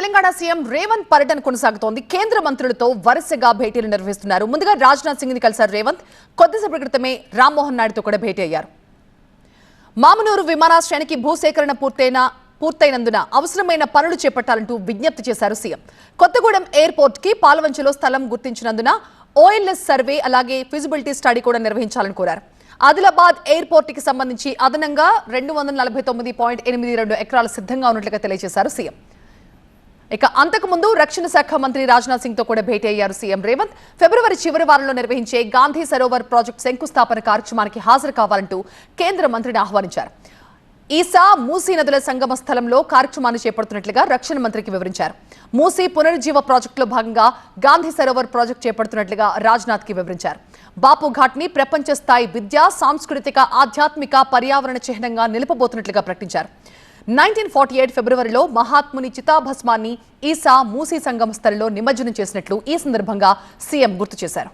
Telangana CM Revanth పర్యటన కొనసాగుతోంది. కేంద్ర మంత్రులతో వరుసగా భేటీలు నిర్వహిస్తున్నారు. ముందుగా రాజ్నాథ్ సింగ్ ని కలిసారు రేవంత్. కొద్దిసేపటి క్రితమే రామ్మోహన్ నాయుడుతో కూడా భేటీ అయ్యారు. మామునూరు విమానాశ్రయానికి భూసేకరణ పూర్తయినందున అవసరమైన పనులు చేపట్టాలంటూ విజ్ఞప్తి చేశారు సీఎం. కొత్తగూడెం ఎయిర్పోర్ట్ కి పాలవంచలో స్థలం గుర్తించినందున ఓఎల్ఎస్ సర్వే అలాగే ఫిజిబిలిటీ స్టడీ కూడా నిర్వహించాలని కోరారు. ఆదిలాబాద్ ఎయిర్పోర్ట్ కి సంబంధించి అదనంగా 249.82 ఎకరాలు సిద్ధంగా ఉన్నట్లుగా తెలియజేశారు సీఎం. ఇక అంతకుముందు రక్షణ శాఖ మంత్రి రాజ్నాథ్ సింగ్ తో కూడా భేటీ అయ్యారు సీఎం రేవంత్. ఫిబ్రవరి చివరి వారంలో నిర్వహించే గాంధీ సరోవర్ ప్రాజెక్టు శంకుస్థాపన కార్యక్రమానికి హాజరు కావాలంటూ కేంద్ర మంత్రిని ఆహ్వానించారు. ఈసా మూసీ నదుల సంగమ స్థలంలో కార్యక్రమాన్ని చేపడుతున్నట్లుగా రక్షణ మంత్రికి వివరించారు. మూసీ పునరుజ్జీవ ప్రాజెక్టులో భాగంగా గాంధీ సరోవర్ ప్రాజెక్టు చేపడుతున్నట్లుగా రాజ్నాథ్ కి వివరించారు. బాపు ఘాట్ ని ప్రపంచ స్థాయి విద్యా, సాంస్కృతిక, ఆధ్యాత్మిక, పర్యావరణ చిహ్నంగా నిలుపబోతున్నట్లుగా ప్రకటించారు. 1948 ఫిబ్రవరిలో మహాత్ముని చితాభస్మాన్ని ఈసా మూసీ సంగమ స్థలిలో నిమజ్జనం చేసినట్లు ఈ సందర్భంగా సీఎం గుర్తు చేశారు.